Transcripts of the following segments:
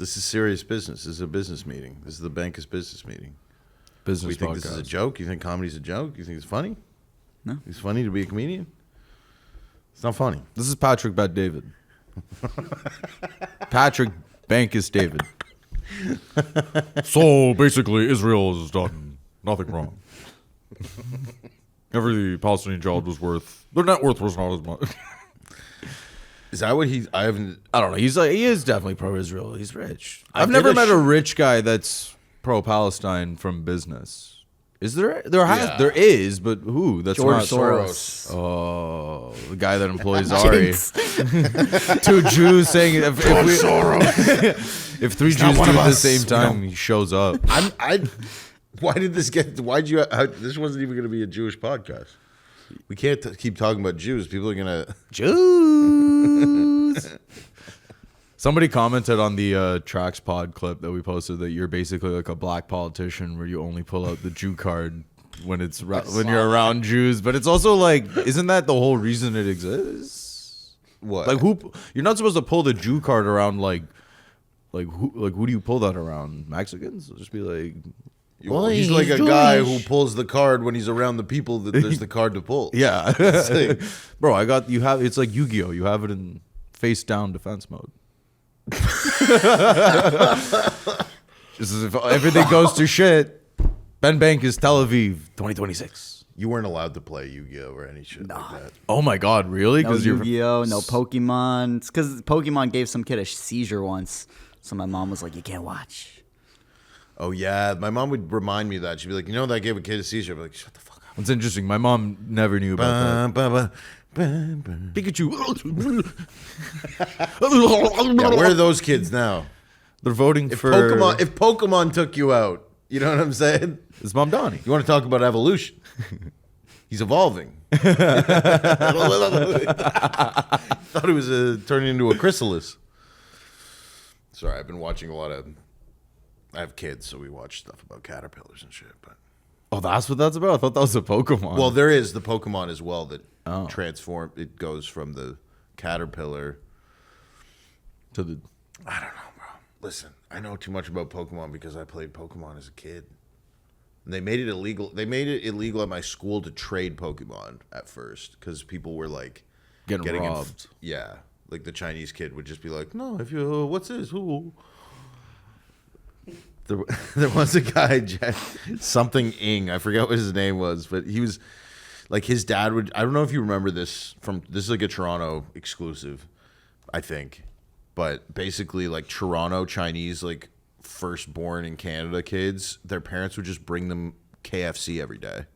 This is serious business. This is a business meeting. This is the Bankas business meeting. Business You think podcast. this is a joke? You think comedy's a joke? You think it's funny? No. It's funny to be a comedian? It's not funny. This is Patrick Bet David. Patrick Bankas David. So basically, Israel has done nothing wrong. Every Palestinian child was worth. Their net worth was not as much. Is that what I haven't. I don't know. He is definitely pro-Israel. He's rich. I I've did never a met a rich guy that's pro-Palestine from business. Is there? There is, but who? That's George not Soros. Oh, the guy that employs Ari. Two Jews saying if three Jews do it at the same time, he shows up. Why did this get? This wasn't even going to be a Jewish podcast. We can't keep talking about Jews. People are going to. Jews. Somebody commented on the Tracks Pod clip that we posted that you're basically like a black politician where you only pull out the Jew card when you're around Jews. But it's also like, isn't that the whole reason it exists? What? Like you're not supposed to pull the Jew card around who do you pull that around? Mexicans? It'll just be like. He's like a guy who pulls the card when he's around the people that there's the card to pull. Yeah. Bro, it's like Yu-Gi-Oh! You have it in face down defense mode. Just as if everything goes to shit. Ben Bankas, Tel Aviv, 2026. You weren't allowed to play Yu-Gi-Oh! Or any shit like that. Oh my God, really? No Yu-Gi-Oh, no Pokemon. It's because Pokemon gave some kid a seizure once. So my mom was like, you can't watch. Oh, yeah. My mom would remind me of that. She'd be like, that gave a kid a seizure. I'd be like, shut the fuck up. It's interesting. My mom never knew about that. Pikachu. Yeah, where are those kids now? They're voting for If Pokemon took you out, you know what I'm saying? It's Mom Donnie. You want to talk about evolution? He's evolving. Thought he was turning into a chrysalis. Sorry, I've been watching a lot of. I have kids, so we watch stuff about caterpillars and shit. But that's what that's about. I thought that was a Pokemon. well, there is the Pokemon as well that transform. It goes from the caterpillar to the. I don't know, bro. Listen, I know too much about Pokemon because I played Pokemon as a kid. And they made it illegal. They made it illegal at my school to trade Pokemon at first because people were like getting robbed. Yeah, like the Chinese kid would just be like, "No, if you what's this? Who?" There was a guy, something Ing. I forgot what his name was, but he was like his dad would. I don't know if you remember this this is like a Toronto exclusive, I think, but basically like Toronto Chinese like firstborn in Canada kids, their parents would just bring them KFC every day.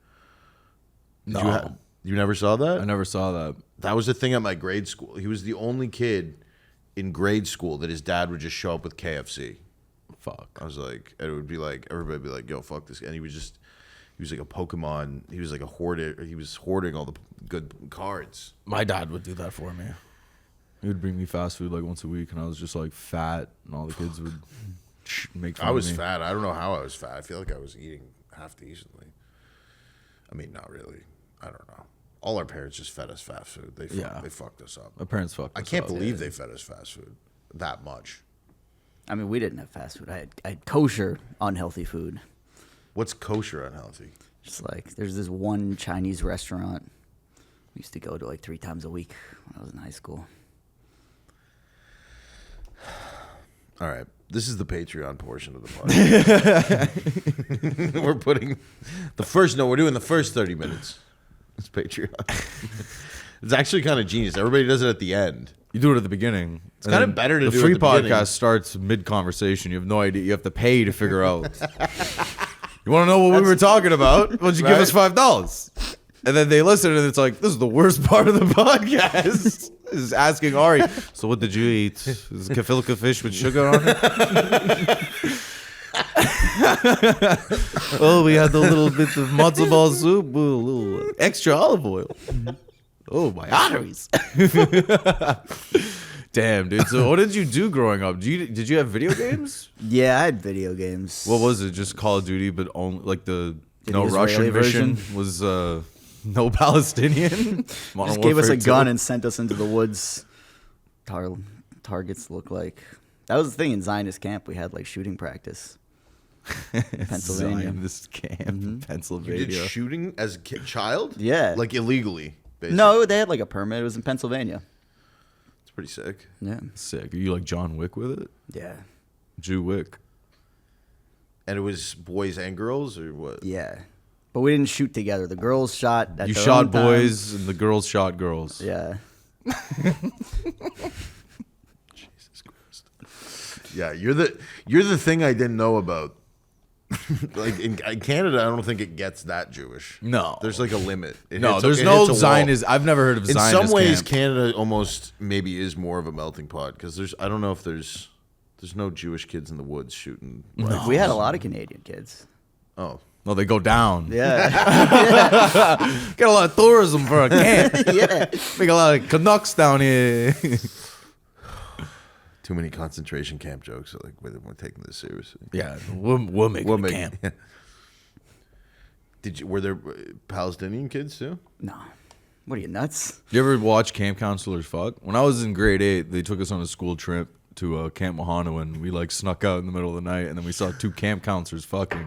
No, you never saw that? I never saw that. That was the thing at my grade school. He was the only kid in grade school that his dad would just show up with KFC. Fuck. I was like, and it would be like, everybody would be like, yo, fuck this guy. And he was like a Pokemon. He was like a hoarder. He was hoarding all the good cards. My dad would do that for me. He would bring me fast food like once a week, and I was just like fat, and all the kids would make fun I was of me. fat. I don't know how I was fat. I feel like I was eating half decently. I mean, not really. I don't know. All our parents just fed us fast food. They fucked us up. My parents fucked us up. I can't believe they fed us fast food that much. I mean, we didn't have fast food. I had kosher, unhealthy food. What's kosher unhealthy? Just like, there's this one Chinese restaurant we used to go to like 3 times a week when I was in high school. All right. This is the Patreon portion of the podcast. We're putting we're doing the first 30 minutes. It's Patreon. It's actually kind of genius. Everybody does it at the end. You do it at the beginning. It's kind of better to do it the free at the podcast beginning. starts mid-conversation. You have no idea. You have to pay to figure out. You want to know what we were talking about? Why don't you give us $5? And then they listen, and it's like, this is the worst part of the podcast. Is asking Ari, so what did you eat? Is it gefilte fish with sugar on it? Oh, we had a little bit of matzo ball soup, a little extra olive oil. Oh, my arteries. Damn, dude. So what did you do growing up? Did you have video games? Yeah, I had video games. What was it? Just Call of Duty, but only like the no Israeli Russian version? mission was no Palestinian. Just gave us a gun and sent us into the woods. Targets look like That was the thing in Zionist camp. We had like shooting practice. Pennsylvania. This camp, You Pennsylvania. did shooting as a child? Yeah. Like illegally, basically. No, they had like a permit. It was in Pennsylvania. It's pretty sick. Yeah. Sick. Are you like John Wick with it? Yeah. Jew Wick. And it was boys and girls, or what? Yeah. But we didn't shoot together. The girls shot at You their shot own time. boys and the girls shot girls. Yeah. Jesus Christ. Yeah, you're the thing I didn't know about. Like in Canada, I don't think it gets that Jewish. No. There's like a limit. No, there's no Zionist. I've never heard of In Zionist some ways, camp. Canada almost maybe is more of a melting pot because I don't know if there's no Jewish kids in the woods shooting. rifles. We had a lot of Canadian kids. Oh, No, they go down. Yeah. Get a lot of tourism for a camp. Yeah. Make a lot of Canucks down here. too many concentration camp jokes. Like we're taking this seriously. Yeah, we'll make it a camp. Yeah. Were there Palestinian kids too? No. What are you, nuts? You ever watch Camp Counselors Fuck? When I was in grade 8, they took us on a school trip to Camp Mahana, and we like snuck out in the middle of the night, and then we saw 2 camp counselors fucking.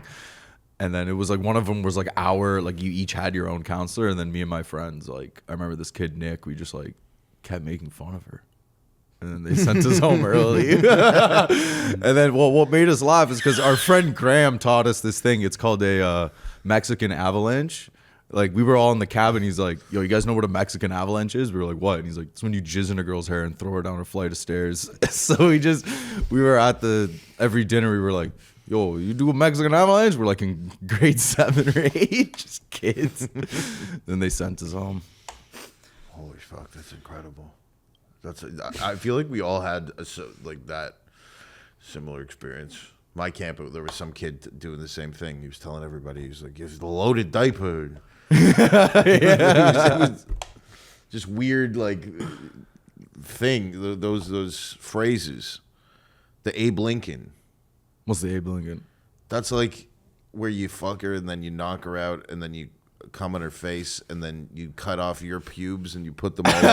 And then it was like one of them was like you each had your own counselor, and then me and my friends, like I remember this kid Nick, we just like kept making fun of her. And then they sent us home early. And then what made us laugh is because our friend Graham taught us this thing. It's called a Mexican avalanche. Like we were all in the cabin. He's like, yo, you guys know what a Mexican avalanche is? We were like, what? And he's like, it's when you jizz in a girl's hair and throw her down a flight of stairs. So we were at every dinner, we were like, yo, you do a Mexican avalanche? We're like in grade 7 or 8, just kids. Then they sent us home. Holy fuck, that's incredible. I feel like we all had that similar experience. My camp, there was some kid doing the same thing. He was telling everybody, he was like, "It's the loaded diaper." It was just weird, like thing. Those phrases. The Abe Lincoln. What's the Abe Lincoln? That's like where you fuck her and then you knock her out and then you come on her face and then you cut off your pubes and you put them all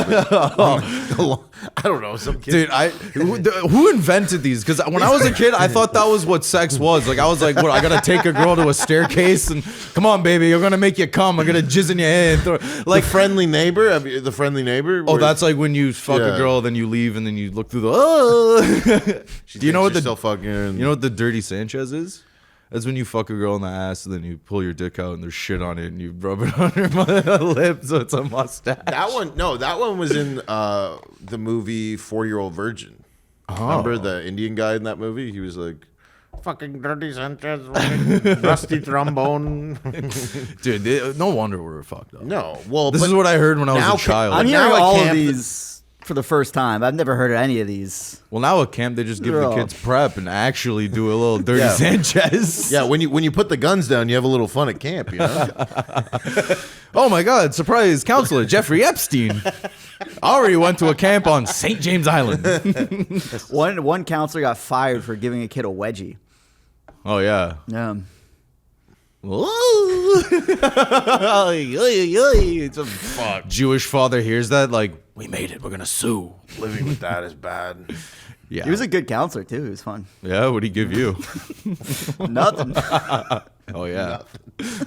over. I don't know, some kid. Dude, who invented these? Because when I was a kid, I thought that was what sex was. Like I was like, what? I gotta take a girl to a staircase and come on, baby, you're gonna make you come. I'm gonna jizz in your head. Like friendly neighbor. The friendly neighbor. Oh, that's like when you fuck a girl, then you leave, and then you look through the. Do you know what the still fucking? You know what the dirty Sanchez is? That's when you fuck a girl in the ass, and then you pull your dick out, and there's shit on it, and you rub it on her lip, so it's a mustache. That one was in the movie 4-Year-Old Virgin. Oh. Remember the Indian guy in that movie? He was like, fucking dirty Sanchez, rusty trombone. Dude, no wonder we were fucked up. No, well, This is what I heard when I was a child. I'm Now hearing at all of camp- these for the first time. I've never heard of any of these. Well, now at camp, they just give the Oh. kids prep and actually do a little dirty Yeah. Sanchez. Yeah, when you put the guns down, you have a little fun at camp, you know? Oh my God! Surprise, counselor Jeffrey Epstein. Already went to a camp on St. James Island. One counselor got fired for giving a kid a wedgie. Oh yeah. Yeah. It's a fuck. Jewish father hears that, like, we made it. We're gonna sue. Living with that is bad. Yeah. He was a good counselor too. He was fun. Yeah. What'd he give you? Nothing. Oh yeah.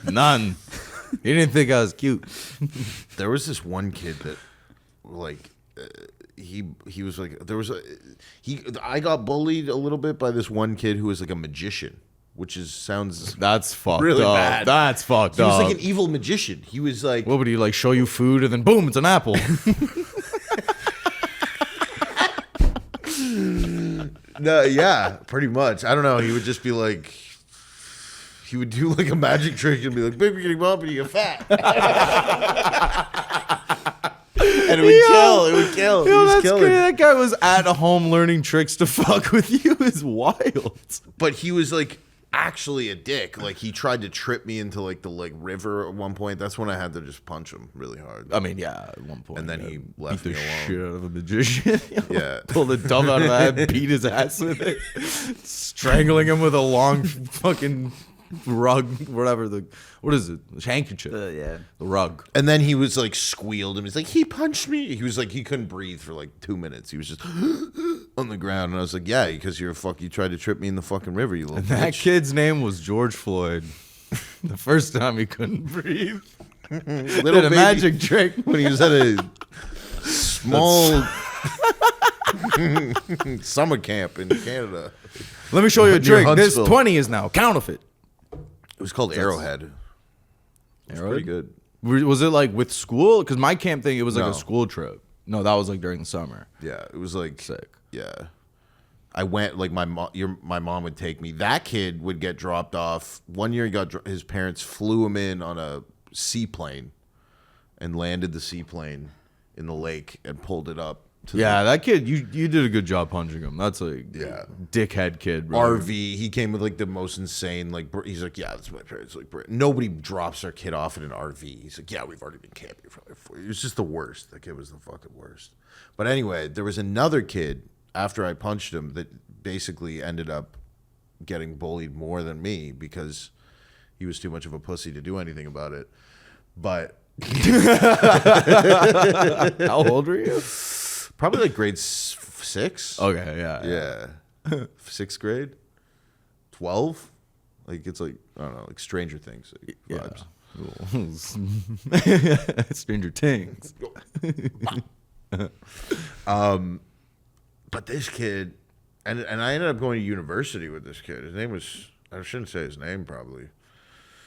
None. He didn't think I was cute. There was this one kid that, like, he was like, I got bullied a little bit by this one kid who was like a magician, which sounds That's fucked really up. bad. That's fucked He was up. like an evil magician. He was like, What would he like? Show you food and then boom, it's an apple. no, yeah, pretty much. I don't know. He would just be like, he would do like a magic trick and be like, baby, getting up and you get fat. And it would kill. It would kill. He Yo, was that's killing. crazy. That guy was at home learning tricks to fuck with you. Is wild. But he was like actually a dick. Like he tried to trip me into like the river at one point. That's when I had to just punch him really hard. I mean, yeah, at one point. And then yeah, he left beat the me alone. shit out of a magician. Yeah. Pulled the dumb out of that, beat his ass with it, strangling him with a long fucking rug, whatever what is it? Handkerchief. Yeah. The rug. And then he was like squealed and he's like, he punched me. He was like, he couldn't breathe for like 2 minutes. He was just on the ground, and I was like, yeah, because you tried to trip me in the fucking river, you little That bitch. kid's name was George Floyd. The first time he couldn't breathe. Little Did a baby, magic trick. when he was at a small summer camp in Canada. Let me show you a Near trick. This Huntsville. 20 is now counterfeit. It was called Arrowhead. It's pretty good. Was it like with school? Because my camp thing, it was like No. a school trip. No, that was like during the summer. Yeah, it was like Sick. Yeah, I went like my mom would take me. That kid would get dropped off. One year, his parents flew him in on a seaplane, and landed the seaplane in the lake and pulled it up. Yeah, that kid, you did a good job punching him. That's a dickhead kid, bro. RV. He came with like the most insane. Like he's like, yeah, that's my parents. Like nobody drops their kid off in an RV. He's like, yeah, we've already been camping for like 4 years. It was just the worst. That kid was the fucking worst. But anyway, there was another kid after I punched him that basically ended up getting bullied more than me because he was too much of a pussy to do anything about it. But How old were you? probably like grade 6. Okay, yeah. Yeah. 6th grade? 12? Like, it's like, I don't know, like Stranger Things like, vibes. Stranger Things. But this kid, and I ended up going to university with this kid. His name was, I shouldn't say his name probably.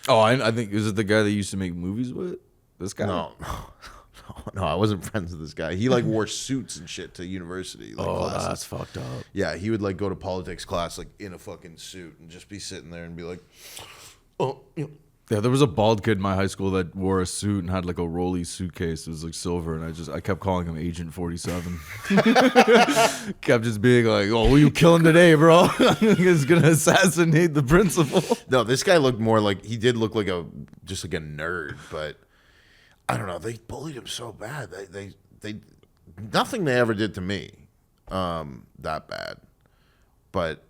Oh, I think, is it the guy that you used to make movies with? This guy? No, I wasn't friends with this guy. He like wore suits and shit to university. Like, classes. That's fucked up. Yeah, he would like go to politics class like in a fucking suit and just be sitting there and be like, oh, you know. Yeah, there was a bald kid in my high school that wore a suit and had like a rolly suitcase. It was like silver, and I kept calling him Agent 47. Kept just being like, "Oh, who you killing today, bro? He's gonna assassinate the principal." No, this guy looked more like, he did look like just like a nerd, but I don't know. They bullied him so bad. They nothing they ever did to me, that bad, but.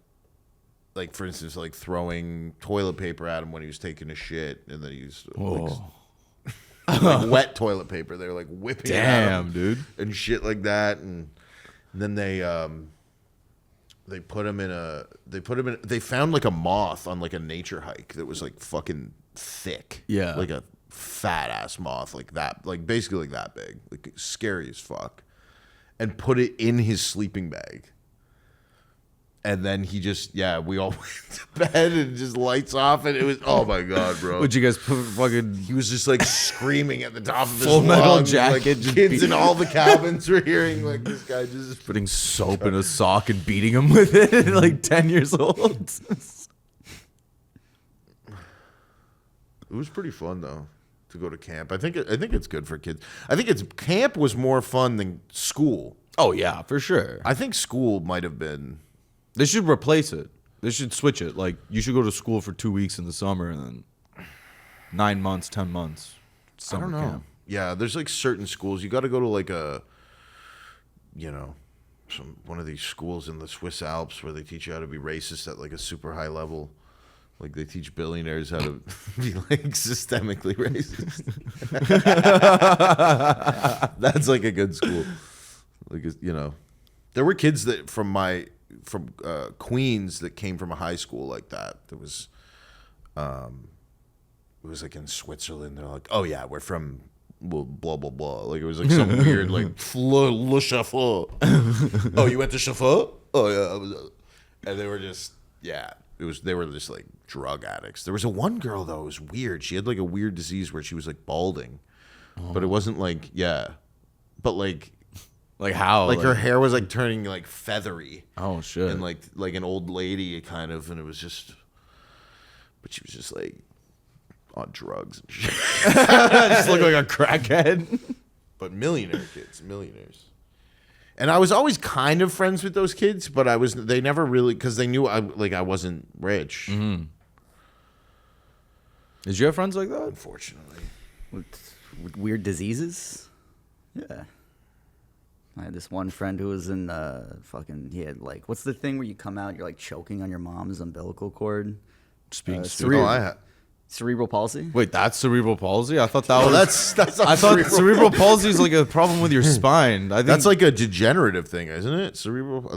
Like, for instance, like throwing toilet paper at him when he was taking a shit, and then he was like wet toilet paper. They were like whipping it at him, dude, and shit like that. And then they put him in they found like a moth on like a nature hike that was like fucking thick. Yeah. Like a fat ass moth, like that, like basically like that big, like scary as fuck, and put it in his sleeping bag. And then he just, we all went to bed and just lights off, and it was, oh my god, bro! would you guys put fucking? He was just like screaming at the top of his Full metal lungs, jacket, like, just kids in all the cabins were hearing like this guy just Putting soap in a sock and beating him with it at like 10 years old. It was pretty fun though to go to camp. I think it's good for kids. I think camp was more fun than school. Oh yeah, for sure. I think school might have been. They should replace it. They should switch it. Like, you should go to school for 2 weeks in the summer and then 9 months, 10 months. Summer I don't know. camp. Yeah, there's like certain schools. You got to go to like one of these schools in the Swiss Alps where they teach you how to be racist at like a super high level. Like they teach billionaires how to be like systemically racist. That's like a good school. Like, there were kids that from Queens that came from a high school like that. It was like in Switzerland. They're like, oh yeah, we're from blah blah blah. Like it was like some weird like le Chauffer. Oh, you went to Chauffer? Oh yeah, I was, and they were just they were just like drug addicts. There was one girl though. It was weird. She had like a weird disease where she was like balding, but it wasn't like but like. Like how? Like her hair was like turning like feathery. Oh shit. And like an old lady kind of, and it was just, but she was just like on drugs and shit. Just look like a crackhead. But millionaires. And I was always kind of friends with those kids, but they never really, because they knew I wasn't rich. Mm-hmm. Did you have friends like that? Unfortunately. With weird diseases? Yeah. I had this one friend who was in he had like, what's the thing where you come out, you're like choking on your mom's umbilical cord? Just being cerebral. Cerebral palsy? Wait, that's cerebral palsy? I thought that Oh, was. that's not I thought cerebral palsy is like a problem with your spine. I think That's like a degenerative thing, isn't it? Cerebral.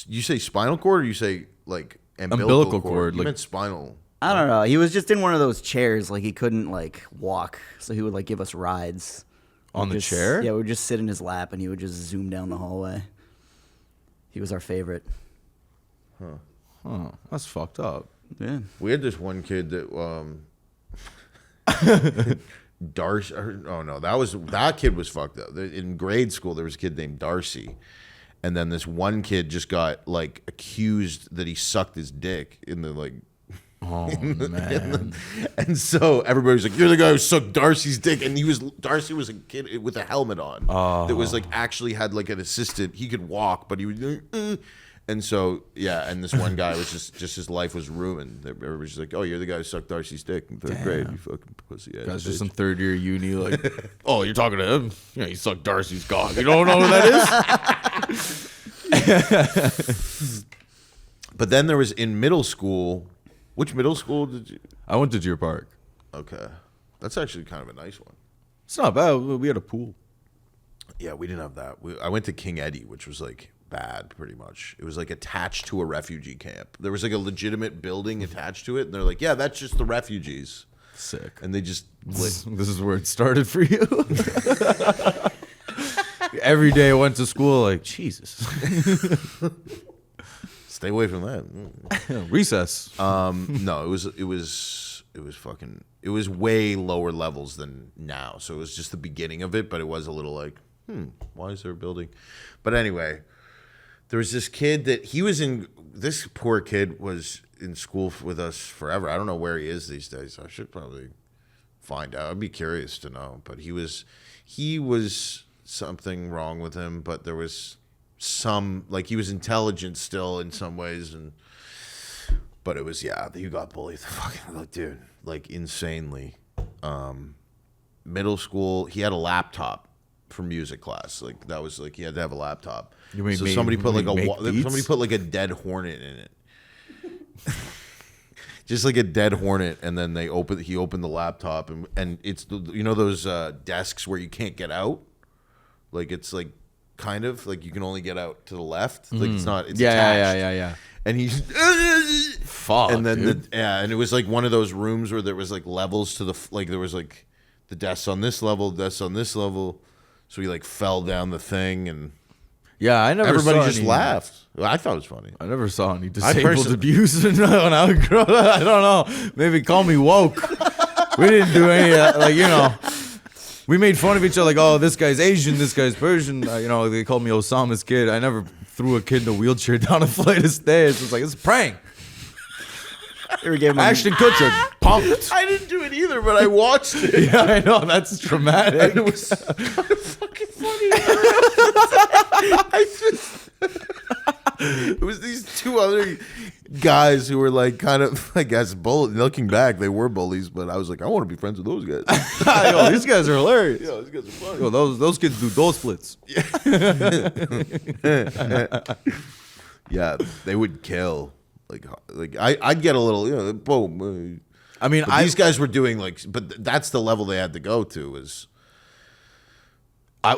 You say spinal cord, or you say like umbilical cord? You like- meant spinal. I don't know. He was just in one of those chairs, like he couldn't like walk, so he would like give us rides. on the Just- chair. Yeah, we would just sit in his lap and he would just zoom down the hallway. He was our favorite. Oh, that's fucked up. Yeah. We had this one kid that Darcy. Oh no, that kid was fucked up. In grade school, there was a kid named Darcy, and then this one kid just got like accused that he sucked his dick in the like. Oh man. And so everybody was like, "You're the guy who sucked Darcy's dick," and Darcy was a kid with a helmet on that was like actually had like an assistant. He could walk, but he would. And so yeah, and this one guy was just his life was ruined. Everybody's just like, "Oh, you're the guy who sucked Darcy's dick in third grade. You fucking pussy ass." Guys, just bitch." in third year uni, like, oh, you're talking to him? Yeah, he sucked Darcy's cock. You don't know who that is? But then there was in middle school. Which middle school did you? I went to Deer Park. Okay, that's actually kind of a nice one. It's not bad. We had a pool. Yeah, we didn't have that. I went to King Eddie, which was like bad, pretty much. It was like attached to a refugee camp. There was like a legitimate building attached to it, and they're like, "Yeah, that's just the refugees." Sick. And they just This is where it started for you. Every day I went to school like, Jesus. stay away from that. Recess. No, it was way lower levels than now. So it was just the beginning of it, but it was a little like, why is there a building? But anyway, there was this kid this poor kid was in school with us forever. I don't know where he is these days. I should probably find out. I'd be curious to know. But he was something wrong with him, but there was some, like, he was intelligent still in some ways, but it was, yeah, you got bullied the fucking, like, dude, like, insanely. Middle school, he had a laptop for music class. Like, that was like, he had to have a laptop. So somebody put like a dead hornet in it. Just like a dead hornet, and then he opened the laptop, and it's those desks where you can't get out, like, it's like kind of like you can only get out to the left, like it's attached. Yeah. And he's Fuck. and then dude. and it was like one of those rooms where there was like levels to like there was like the desks on this level, so he like fell down the thing, and Yeah, I never. everybody saw just any, laughed. I thought it was funny. I never saw any personally- disabled abuse when I was growing up. I don't know. Maybe call me woke. We didn't do any of that. Like, we made fun of each other. Like, oh, this guy's Asian, this guy's Persian. They called me Osama's kid. I never threw a kid in a wheelchair down a flight of stairs. It's like, it's a prank. Ashton Kutcher punked. I didn't do it either, but I watched it. Yeah, I know. That's traumatic. And it was kind of fucking funny. It was these two other guys who were like kind of, I guess, looking back, they were bullies, but I was like, I want to be friends with those guys. Yo, these guys are hilarious. Yo, these guys are funny. Yo, those kids do door splits. Yeah, they would kill. Like I'd get a little, boom. I mean, But these guys were doing but that's the level they had to go to. Was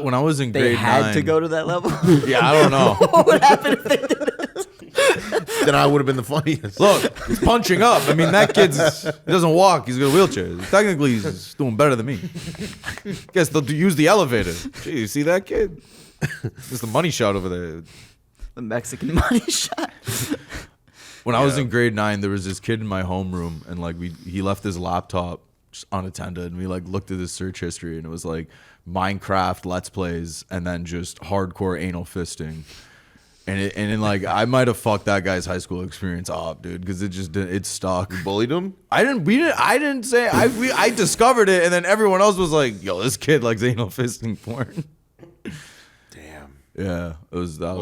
when I was in They grade had 9, to go to that level? Yeah, I don't know. What would happen if they did? then I would have been the funniest. Look, he's punching up. I mean, that he doesn't walk. He's got a wheelchair. Technically, he's doing better than me. Guess they'll use the elevator. Gee, you see that kid? Just the money shot over there. The Mexican money shot. When I was in grade 9, there was this kid in my homeroom, and like he left his laptop just unattended, and we like looked at his search history, and it was like Minecraft Let's Plays, and then just hardcore anal fisting. And then like I might have fucked that guy's high school experience up, dude, because it stuck. You bullied him? I didn't say I discovered it, and then everyone else was like, "Yo, this kid likes anal fisting porn." Damn. Yeah,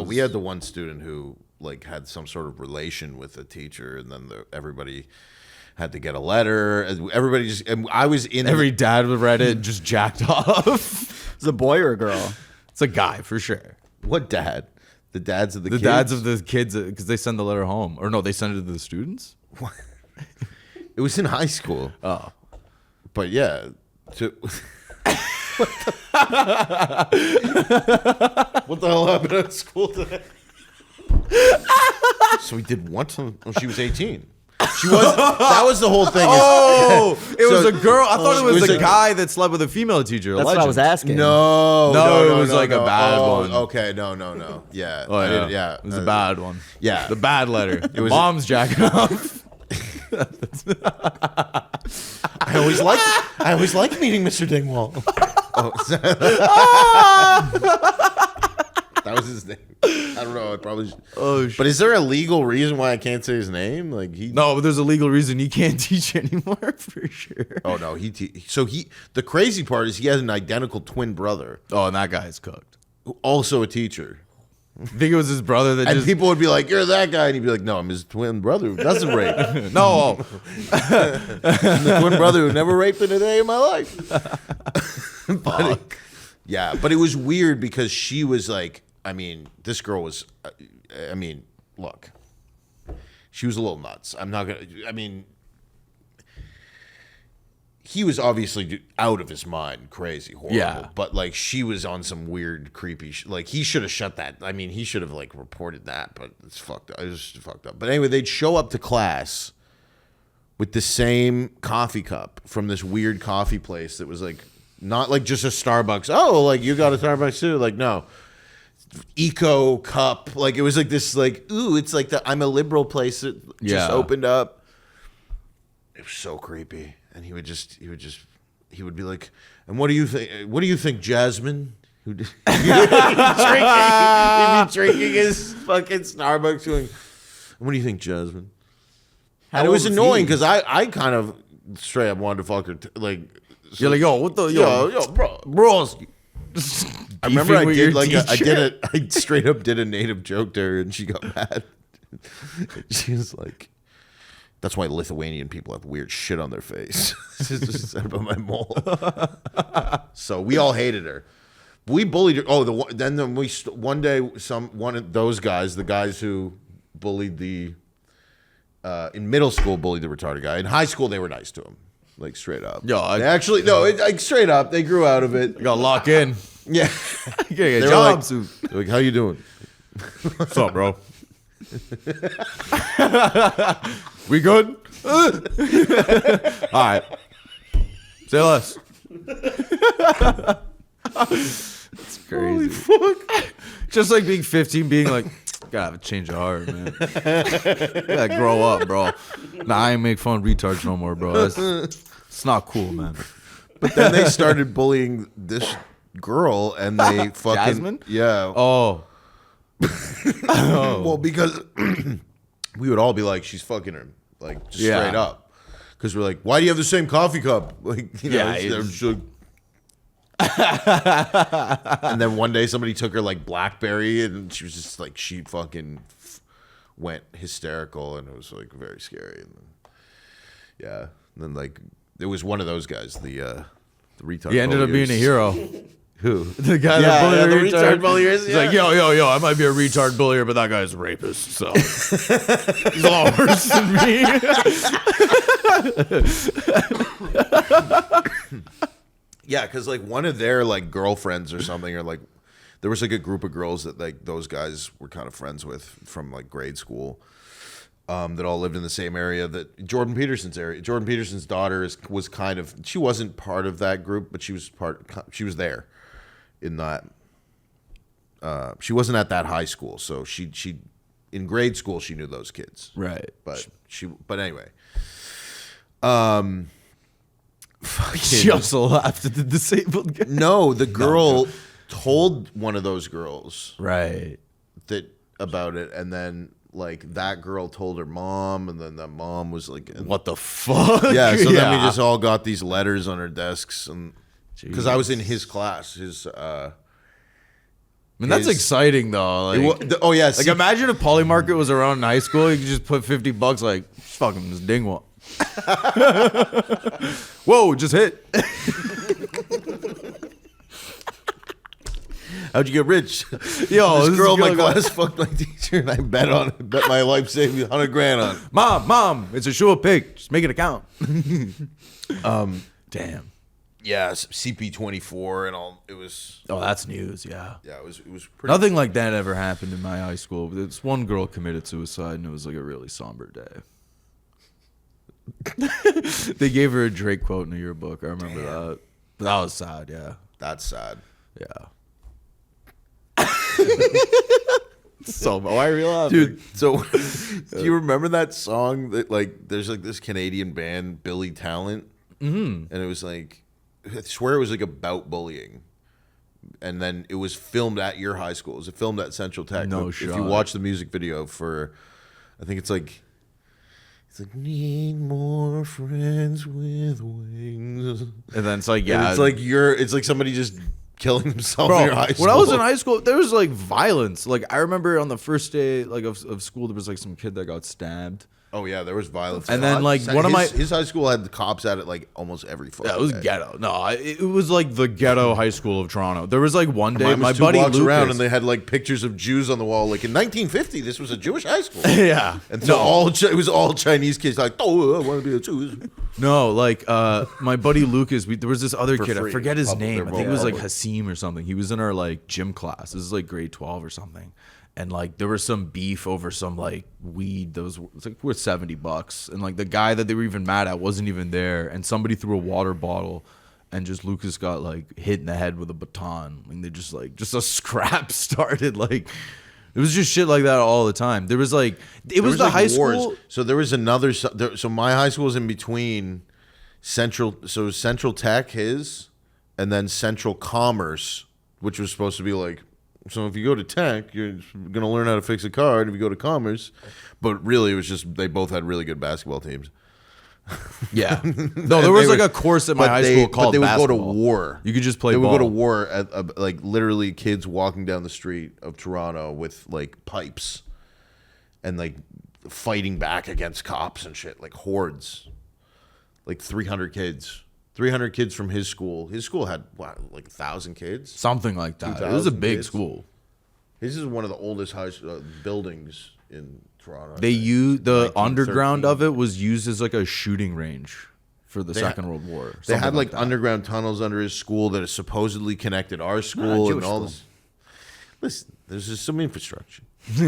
We had the one student who like had some sort of relation with a teacher, and then everybody had to get a letter. Everybody just, and I was in every dad would read it and just jacked off. Is it a boy or a girl? It's a guy for sure. What dad? The dads of the kids? Dads of the kids, because they send the letter home, or no, they send it to the students. What? It was in high school. Oh. But yeah. What the hell happened at school today? So we did what? Oh, she was 18. She was. That was the whole thing. Oh, it was So- a girl. I thought it was a a guy that slept with a female teacher. That's what I was asking. No, it was like a bad one. Okay, no. Yeah. Oh, I yeah. didn't- yeah. It was a bad one. Yeah. The bad letter. It was- Mom's jacking off. I always liked meeting Mr. Dingwall. That was his name. I don't know. I probably. Oh, shit. But is there a legal reason why I can't say his name? Like he. No, but there's a legal reason he can't teach anymore for sure. Oh no, the crazy part is he has an identical twin brother, Oh, and that guy's cooked. also a teacher. I think it was his brother that And just. people would be like, "You're that guy," and he'd be like, "No, I'm his twin brother who doesn't rape. I'm No. the twin brother who never raped in a day in my life." But it was weird because she was like, I mean, this girl was, I mean, look, she was a little nuts. I'm not gonna. I mean, he was obviously out of his mind, crazy, horrible. Yeah. But like, she was on some weird, creepy. Like, he should have shut that. I mean, he should have like reported that. But it's fucked up. It was fucked up. But anyway, they'd show up to class with the same coffee cup from this weird coffee place that was like not like just a Starbucks. Oh, like you got a Starbucks too? Like no. Eco cup, like it was like this, like ooh, it's like the I'm a liberal place that just opened up. It was so creepy, and he would be like, and what do you think? What do you think, Jasmine? He'd be drinking his fucking Starbucks, going, what do you think, Jasmine? And it was annoying because I kind of straight up wanted to fuck her, like. You're like, yo, what the Yo, bro. bros. I remember I straight up did a native joke to her and she got mad. She was like, that's why Lithuanian people have weird shit on their face. She said about my mole. So we all hated her. We bullied her. Oh, one day one of those guys, the guys who bullied in middle school bullied the retarded guy. In high school they were nice to him. Like straight up. Like straight up. They grew out of it. You gotta lock in. Yeah. You gotta get a They were job like, soon. Like, how you doing? What's up, bro? We good? All right. Say less. It's crazy. Holy fuck. Just like being 15, being like, gotta have a change of heart, man. Gotta grow up, bro. Nah, I ain't make fun of retards no more, bro. It's not cool, man. But then they started bullying this girl, and they fucking Jasmine? Yeah. Oh. Well, because we would all be like, she's fucking her, like just Yeah. straight up. Because we're like, why do you have the same coffee cup? Like, you know, Yeah, they're it's- just like- and then one day somebody took her like BlackBerry, and she was just like, she fucking went hysterical, and it was like very scary. And then, yeah, and then like it was one of those guys, the retard. He ended up being a hero. Who? The guy Yeah, that bullied the a retard. retard bullier is- He's like, yo, I might be a retard bullier, but that guy's a rapist, so he's a lot worse than me. Yeah, because like one of their like girlfriends or something, or like there was like a group of girls that like those guys were kind of friends with from like grade school, that all lived in the same area that Jordan Peterson's area. Jordan Peterson's daughter was kind of, she wasn't part of that group, but she was there in that. She wasn't at that high school, so she in grade school she knew those kids, Right. but anyway. She also laughed at the disabled guy. No, the girl told one of those girls Right. about it, and then like that girl told her mom, and then that mom was like, What the fuck? yeah. So then we just all got these letters on our desks, and because I was in his class, I mean, that's exciting though. Like, oh yeah, like imagine if Poly Market was around in high school, you could just put $50 like fucking this dingwall. Whoa, just hit. How'd you get rich? Yo, this girl in my girl class fucked my teacher, and I bet my life saved me $100,000 on it. Mom, it's a show of pig. Just make it count. Damn. Yeah, CP24 and all. It was. Oh, that's news. Yeah. Yeah, it was pretty. Nothing like that ever happened in my high school. This one girl committed suicide, and it was like a really somber day. They gave her a Drake quote in the yearbook. I remember that. But that was sad. Yeah. That's sad. Yeah. So why are you laughing? Dude, so do you remember that song that like there's like this Canadian band, Billy Talent? Mm-hmm. And it was like, I swear it was like about bullying. And then it was filmed at your high school. It was filmed at Central Tech. No If shot. you watch the music video for, I think it's like need more friends with wings. And then it's like, And yeah. it's like somebody just killing themselves Bro, in your high school. when I was in high school, there was like violence. Like I remember on the first day like of school, there was like some kid that got stabbed. Oh yeah, there was violence. And then, like, one of his high school had the cops at it like almost every fucking Yeah, it was day. ghetto. No, it was like the ghetto high school of Toronto. There was like one day, Mine was my two buddy blocks Lucas. around, and they had like pictures of Jews on the wall. Like in 1950, this was a Jewish high school, yeah, and so it was all Chinese kids. Like, oh, I want to be a Jew. no, like my buddy Lucas. There was this other For kid. I free. forget his Public, name. they're I think it both was like public. Hasim or something. He was in our like gym class. This is like grade 12 or something. And like there was some beef over some like weed that was like worth $70, and like the guy that they were even mad at wasn't even there, and somebody threw a water bottle, and just Lucas got like hit in the head with a baton, and they just a scrap started. Like it was just shit like that all the time. There was like it was the like, high wars. school. So there was another. So my high school was in between Central. So it was Central Tech, his, and then Central Commerce, which was supposed to be like. So if you go to Tech, you're going to learn how to fix a car. And if you go to Commerce, but really it was just they both had really good basketball teams. Yeah, no, there was like a course at my high school called But they would basketball. go to war. You could just play They would ball. go to war at like literally kids walking down the street of Toronto with like pipes and like fighting back against cops and shit, like hordes, like 300 kids. 300 kids from his school. His school had what, like 1,000 kids. Something like that. It was a 2,000 big kids. school. His is one of the oldest buildings in Toronto. They used the 1913. underground of it was used as like a shooting range for the Second World War. They Something had like that. underground tunnels under his school that supposedly connected our school and Jewish all school. this. Listen, there's just some infrastructure. Some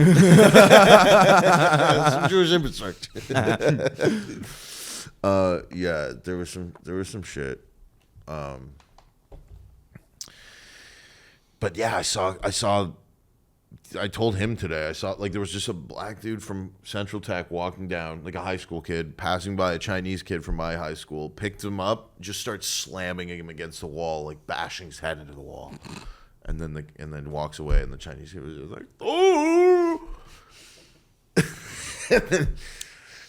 Jewish infrastructure. Yeah, there was some shit. But yeah, I told him today, I saw like there was just a black dude from Central Tech walking down, like a high school kid, passing by a Chinese kid from my high school, picked him up, just starts slamming him against the wall, like bashing his head into the wall. And then walks away, and the Chinese kid was just like, oh,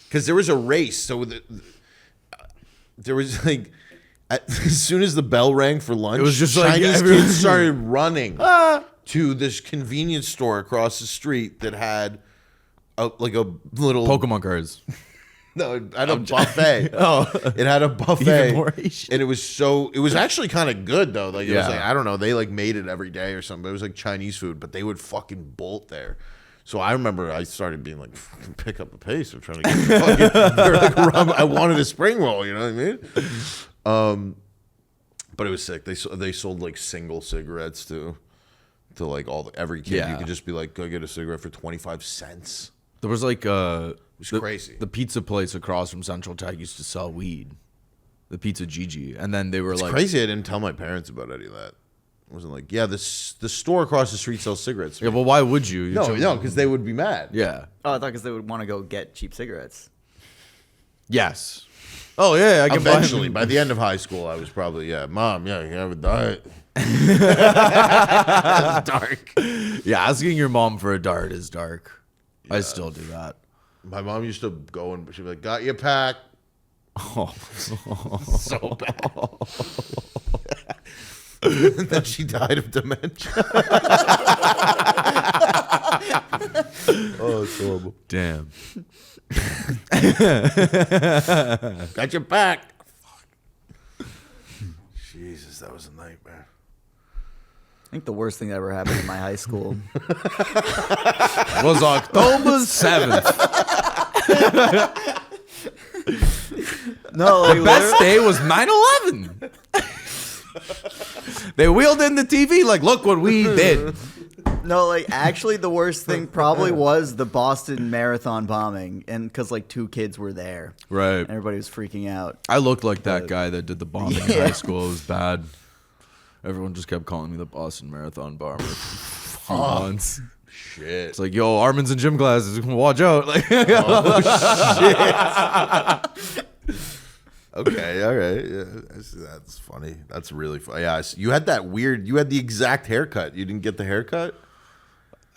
because there was a race. So there was like, as soon as the bell rang for lunch, It was just like Chinese everyone- kids started running to this convenience store across the street that had like a little Pokemon cards. No, it had a buffet. Oh. It had a buffet. Even more Asian. And it was actually kind of good though. Like it was Yeah. like, I don't know, they like made it every day or something. It was like Chinese food, but they would fucking bolt there. So I remember I started being like, fucking pick up the pace. I'm trying to get fucking I wanted a spring roll, you know what I mean? But it was sick. They sold like single cigarettes to like every kid. Yeah. You could just be like, go get a cigarette for 25 cents. There was like It was crazy. The pizza place across from Central Tech used to sell weed. The Pizza Gigi, and then they were like, Crazy I didn't tell my parents about any of that. I wasn't like, yeah, the store across the street sells cigarettes. yeah, well, why would you? No, because they would be mad. Yeah. Oh, I thought because they would want to go get cheap cigarettes. Yes. Oh yeah, I can Eventually, buy by the end of high school, I was probably, Mom, you have a diet. That's dark. Yeah, asking your mom for a dart is dark. I still do that. My mom used to go and she'd be like, got you a pack. Oh. So bad. And then she died of dementia. Oh, it's horrible. Damn. Got your back. Fuck. Jesus, that was a nightmare. think the worst thing that ever happened in my high school. Was October 7th. No, like, The best day was 9/11. They wheeled in the TV like, look what we did. no, like actually, the worst thing probably was the Boston Marathon bombing, and because like 2 kids were there, Right. and everybody was freaking out. I looked like that guy that did the bombing in Yeah. high school. It was bad. Everyone just kept calling me the Boston Marathon bomber for a few months. Shit. It's like, yo, Armin's in gym classes. Watch out. Like, Okay, all right. Yeah, that's funny. That's really funny. Yeah, you had that weird. You had the exact haircut. You didn't get the haircut.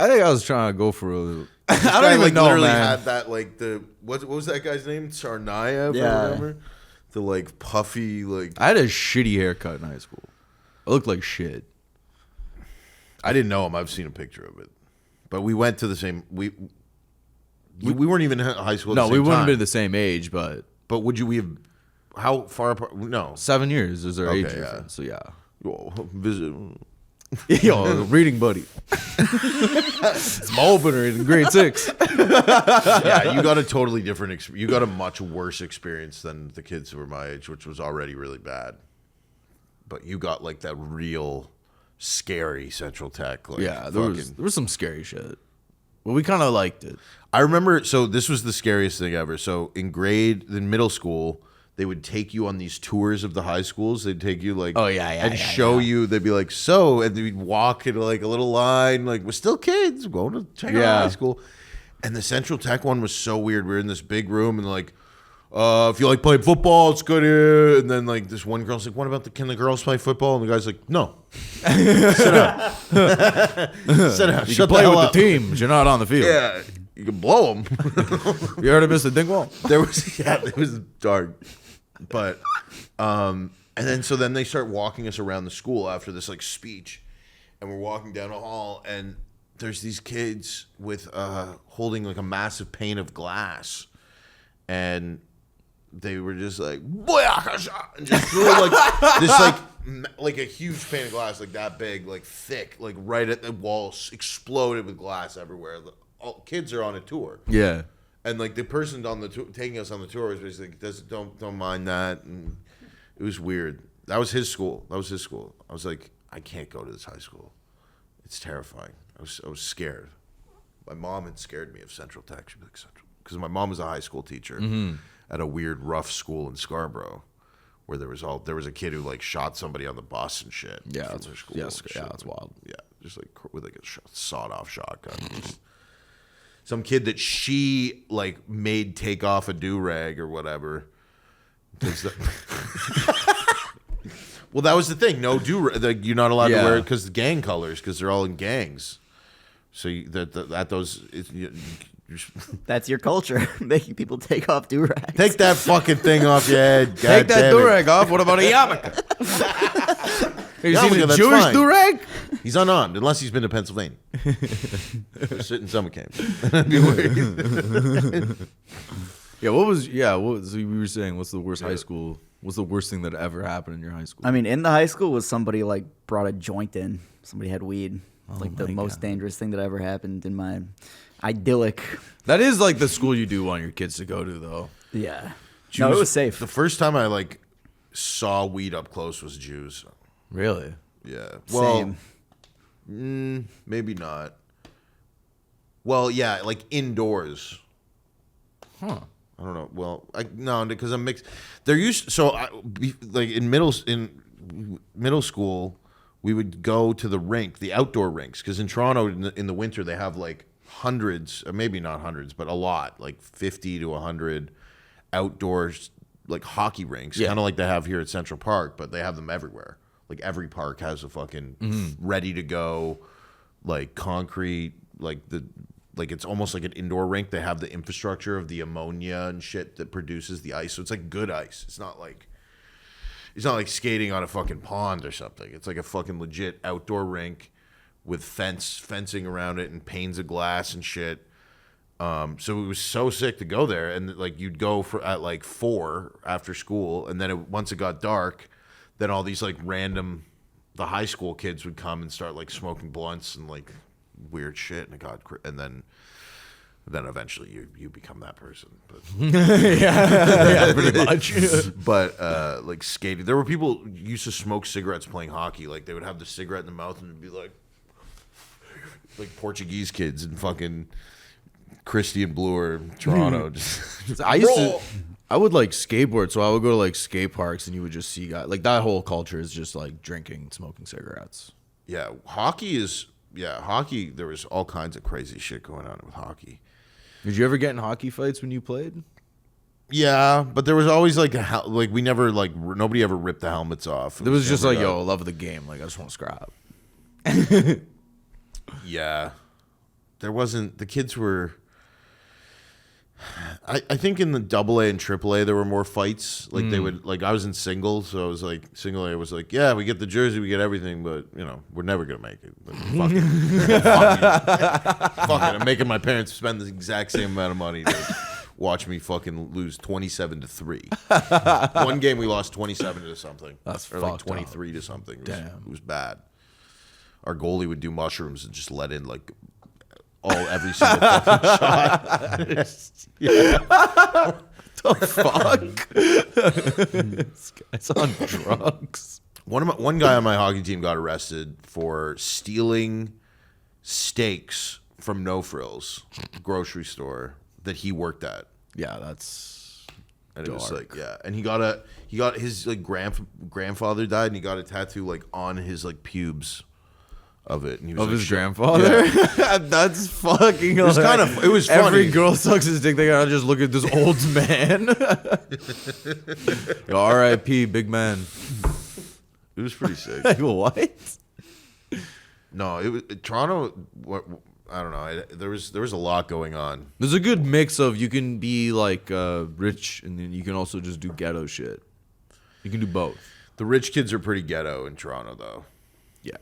I think I was trying to go for a. I This don't guy, even like, know, literally man. had that like the what was that guy's name? Sarnayev Yeah. or whatever. The like puffy like. I had a shitty haircut in high school. I looked like shit. I didn't know him. I've seen a picture of it, but we went to the same. We weren't even in high school. At No, the we same wouldn't time. have been the same age, but But would you? We have. How far apart? No. 7 years is our age Okay, yeah. difference. So yeah. Whoa, visit. Yo, reading buddy. It's my opener in grade 6. Yeah, you got a totally different. You got a much worse experience than the kids who were my age, which was already really bad. But you got like that real scary Central Tech. Like, Yeah, there was some scary shit. Well, we kind of liked it. I remember. So this was the scariest thing ever. So in middle school, they would take you on these tours of the high schools. They'd take you like, Oh, yeah, yeah, and yeah, show you. They'd be like, so, and we'd walk in like a little line, like we're still kids, going to check out Yeah. high school. And the Central Tech one was so weird. We were in this big room and like, if you like playing football, it's good here. And then like this one girl's like, what about can the girls play football? And the guy's like, no, sit down, sit down, You shut can the play hell with up. the team, but you're not on the field. Yeah, you can blow them. You heard of Mr. Dingwall? There was it was dark, but and then they start walking us around the school after this like speech, and we're walking down a hall and there's these kids with holding like a massive pane of glass, and they were just like and just threw like this like a huge pane of glass like that big, like thick, like right at the wall, exploded with glass everywhere. All kids are on a tour. Yeah. And like the person on the taking us on the tour was basically like, don't mind that, and it was weird. That was his school. I was like, I can't go to this high school. It's terrifying. I was scared. My mom had scared me of Central Tech. She'd be like, Central, because my mom was a high school teacher at a weird rough school in Scarborough, where there was a kid who like shot somebody on the bus and shit. Yeah, from that's, their school yeah, and shit. that's wild. Yeah, just like with like a sawed off shotgun. Some kid that she like made take off a do-rag or whatever. Well, that was the thing. No do-rag. You're not allowed to wear it because the gang colors, because they're all in gangs. So That's your culture, making people take off do-rags. take that fucking thing off your head. God Take that damn it. durag off. What about a yarmulke? Have you seen Yarmulke, a that's Jewish fine. durag? He's unarmed unless he's been to Pennsylvania. Or sit in summer camp. That'd be weird. Yeah, what was we were saying, what's the worst high school? What's the worst thing that ever happened in your high school? I mean, in the high school was somebody like brought a joint in. Somebody had weed. Like the my most God. dangerous thing that ever happened in my idyllic. That is like the school you do want your kids to go to, though. Yeah. Jews- No, it was safe. The first time I like saw weed up close was Jews. Really? Yeah. Well, Same. maybe not. Well, yeah, like indoors. Huh. I don't know. Well, no, because I'm mixed. They're used. So, like in middle school, we would go to the rink, the outdoor rinks, because in Toronto in the winter they have like hundreds, or maybe not hundreds, but a lot, like 50 to 100 outdoors like hockey rinks, Yeah. kind of like they have here at Central Park, but they have them everywhere. Like every park has a fucking ready to go, like concrete, like it's almost like an indoor rink. They have the infrastructure of the ammonia and shit that produces the ice. So it's like good ice. It's not like skating on a fucking pond or something. It's like a fucking legit outdoor rink with fencing around it and panes of glass and shit. So it was so sick to go there, and like you'd go at like 4 after school, and then once it got dark, then all these like random the high school kids would come and start like smoking blunts and like weird shit, and it got and then eventually you become that person. But Yeah, pretty much. but like skating, there were people who used to smoke cigarettes playing hockey. Like they would have the cigarette in the mouth and it'd be like Portuguese kids in fucking Christie and Bloor, Toronto. Just I would like skateboard, so I would go to like skate parks, and you would just see guys like that. Whole culture is just like drinking, and smoking cigarettes. yeah, hockey. There was all kinds of crazy shit going on with hockey. Did you ever get in hockey fights when you played? Yeah, but there was always like we never like nobody ever ripped the helmets off. It was just never like, yo, I love the game. Like I just want to scrap. Yeah, there wasn't. The kids were. I think in the AA and AAA there were more fights. Like they would like I was in singles, so I was like single A was like, yeah, we get the jersey, we get everything, but you know we're never gonna make it. Like, fuck it. Fuck it. I'm making my parents spend the exact same amount of money to watch me fucking lose 27-3. One game we lost 27 to something. That's or like fucked 23 to something. Damn. It was bad. Our goalie would do mushrooms and just let in like every single fucking shot. Yeah. The fuck? This guy's on drugs. One guy on my hockey team got arrested for stealing steaks from No Frills grocery store that he worked at. Yeah, that's And it was dark. like, yeah, and he got his like grandfather died, and he got a tattoo like on his like pubes of it, and he was of like, his grandfather. Yeah. That's fucking. It was it was funny. Every girl sucks his dick. They gotta just look at this old man. Yo, R.I.P. Big man. It was pretty sick. What? No, it was Toronto. I don't know. There was a lot going on. There's a good mix of you can be like rich, and then you can also just do ghetto shit. You can do both. The rich kids are pretty ghetto in Toronto, though. Yeah.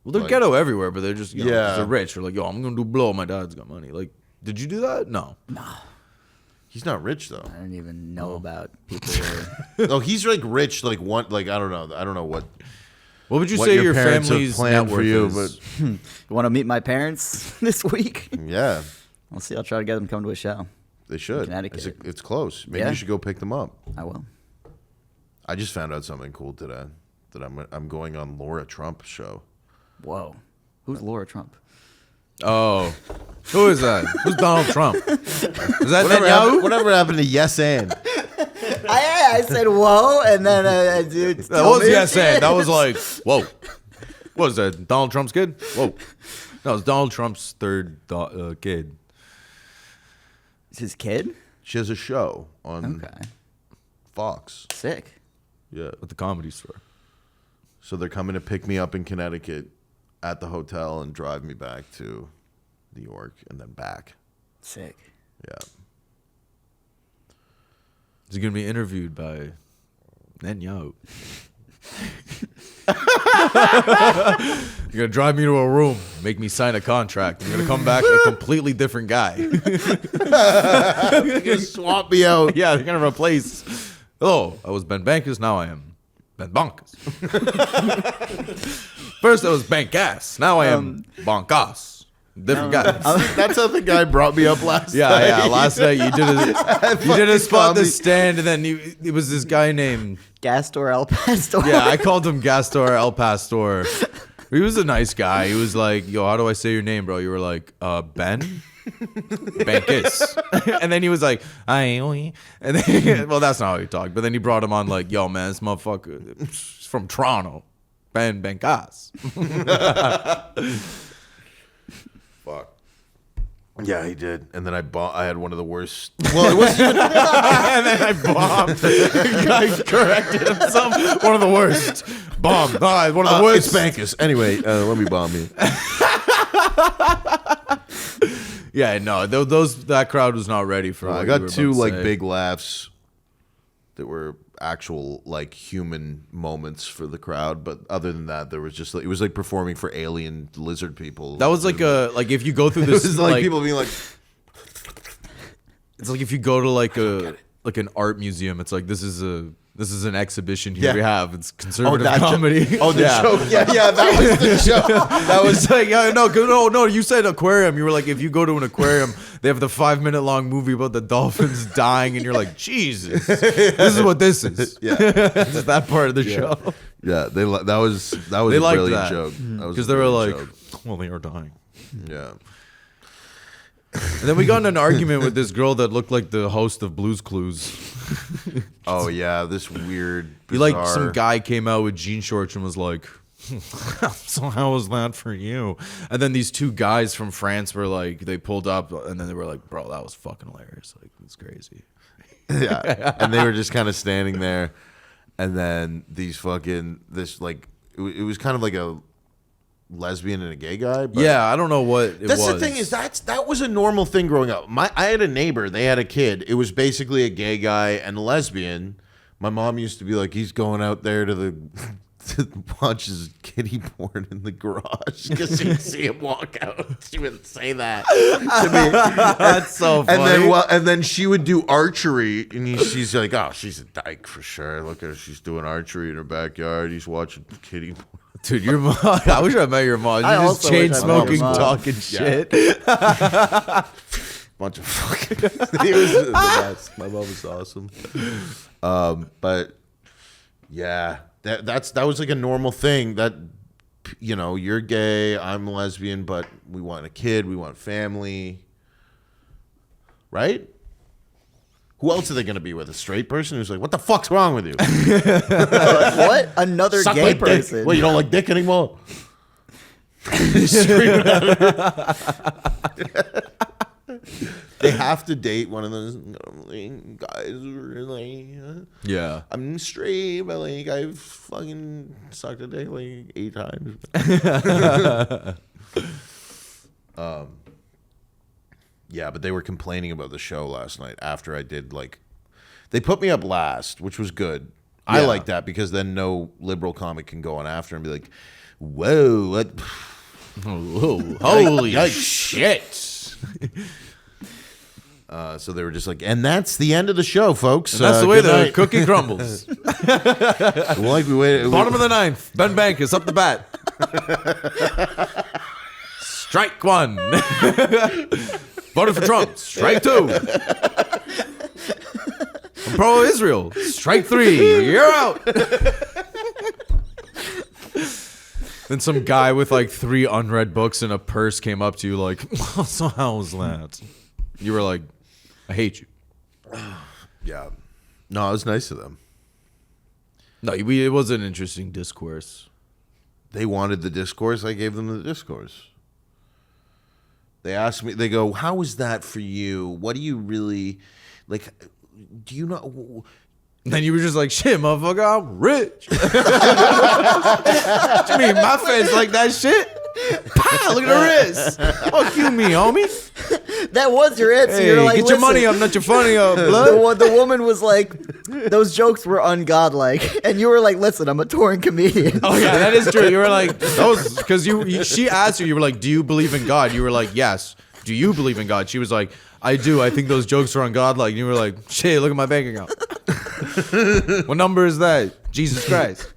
Well, they're Like- ghetto everywhere, but they're just you know, 'cause Yeah. they're rich. They're like, yo, I'm gonna do blow. My dad's got money. Like, did you do that? No. He's not rich though. I don't even know about people who are No, he's like rich. Like one. Like I don't know what. What would you What say your your parents have family's planned net for worth you, is? You want to meet my parents this week? Yeah, I'll see. I'll try to get them to come to a show. they should. Connecticut. It's close. Maybe Yeah. you should go pick them up. I will. I just found out something cool today that I'm going on Laura Trump's show. Whoa. Who's Laura Trump? Oh, who is that? Who's Donald Trump? Is that Whatever Netanyahu? whatever happened to Yes and? I said whoa, and then dude. That was yes and that was like whoa. What is that? Donald Trump's kid? Whoa. That was Donald Trump's third kid. It's his kid. She has a show on Okay. Fox. Sick. Yeah. At the Comedy Store. So they're coming to pick me up in Connecticut at the hotel and drive me back to New York and then back. Sick. Yeah. Is he gonna be interviewed by Netanyahu? You're gonna drive me to a room, make me sign a contract. You're gonna come back a completely different guy. You're gonna swap me out. Yeah, they're gonna replace. Hello, I was Ben Bankas. Now I am Ben Bankas. First I was Bankas. Now I am Bankas. Different guy. That's how the guy brought me up last Yeah, night. yeah. Last night you did a spot comedy. the stand, and then it was this guy named Gastor El Pastor. yeah. I called him Gastor El Pastor. He was a nice guy. He was like, "Yo, how do I say your name, bro?" You were like, "Ben." Bankas. And then he was like, "Aye, and then well, that's not how he talked. But then he brought him on like, "Yo, man, this motherfucker is from Toronto, Ben Bankas." Fuck. Yeah, he did. And then I had one of the worst. Well, it wasn't even. And then I bombed. I corrected himself. One of the worst. Bomb. Ah, one of the worst. It's Bankus. Anyway, let me bomb you. Yeah, no, that crowd was not ready for. I what you got were two about to like say. big laughs that were actual like human moments for the crowd, but other than that, there was just like, it was like performing for alien lizard people. That was like if you go through It this, was like people being like, it's like if you go to like an art museum. It's like this is This is an exhibition here we have. It's Oh, conservative that comedy. the joke. Yeah, that was the joke. That was It's like, no. You said aquarium. You were like, if you go to an aquarium, they have the 5-minute long movie about the dolphins dying, and you're like, Jesus, this is what this is. Yeah. This is that part of the show. Yeah, that was They a liked brilliant that. joke. Because they were like, well, they are dying. yeah. And then we got in an argument with this girl that looked like the host of Blue's Clues. Oh yeah, this weird. He like bizarre- some guy came out with jean shorts and was like, so how was that for you? And then these two guys from France were like, they pulled up and then they were like, bro, that was fucking hilarious. Like, it's crazy. Yeah, and they were just kind of standing there, and then it was kind of like a lesbian and a gay guy. But Yeah, I don't know what it that's was. the thing is that was a normal thing growing up. I had a neighbor. They had a kid. It was basically a gay guy and a lesbian. My mom used to be like, he's going out there to watch his kiddie porn in the garage because she'd see him walk out. She would say that to me. That's so funny. And then she would do archery, and she's like, "Oh, she's a dyke for sure. Look at her, she's doing archery in her backyard. He's watching kiddie porn." Dude, your mom. I wish I met your mom. I She's just also wish chain I met smoking, your mom. talking shit. Bunch of fucking. It was the best. My mom was awesome. But yeah, that was like a normal thing. That you're gay, I'm lesbian, but we want a kid, we want family, right? Who else are they going to be with? A straight person who's like, "What the fuck's wrong with you?" What? Another Suck gay my dick. person? Well, you don't like dick anymore? They have to date one of those guys who are like, Yeah. I'm straight, but like I've fucking sucked a dick like 8 times. Yeah, but they were complaining about the show last night after I did they put me up last, which was good. I Yeah. like that because then no liberal comic can go on after and be like, "Whoa, what?" Whoa, holy Yikes. shit. So they were just like, and that's the end of the show, folks. And that's the way good the night. cookie crumbles. Well, like we waited. Bottom of the 9th. Ben Bankas up the bat. Strike 1. Voted for Trump. Strike 2. I'm pro-Israel. Strike 3. You're out. Then some guy with like 3 unread books and a purse came up to you like, so how was that? You were like, I hate you. Yeah. No, it was nice of them. No, it was an interesting discourse. They wanted the discourse. I gave them the discourse. They asked me, they go, "How was that for you? What do you really, like, do you know?" And then you were just like, shit, motherfucker, I'm rich. What you mean, my face like that shit? Pow, look at the wrist. Fuck you, me, homie. That was your answer. Hey, You're like, get your money "Listen." up, not your funny up, blood. The woman was like, those jokes were ungodlike. And you were like, listen, I'm a touring comedian. Oh, yeah, that is true. You were like, because she asked you were like, do you believe in God? You were like, yes. Do you believe in God? She was like, I do. I think those jokes are ungodlike. And you were like, shit, look at my bank account. What number is that? Jesus Christ.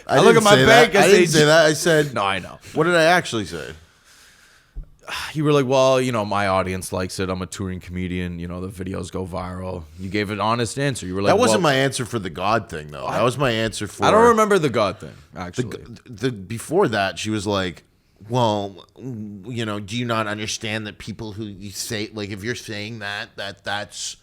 I look at my bank. I didn't say that. I said, No, I know. What did I actually say? You were like, well, my audience likes it. I'm a touring comedian. The videos go viral. You gave an honest answer. You were like, That wasn't well, my answer for the God thing, though. That was my answer for. I don't remember the God thing, actually. Before that, she was like, "Well, do you not understand that people who you say, like, if you're saying that's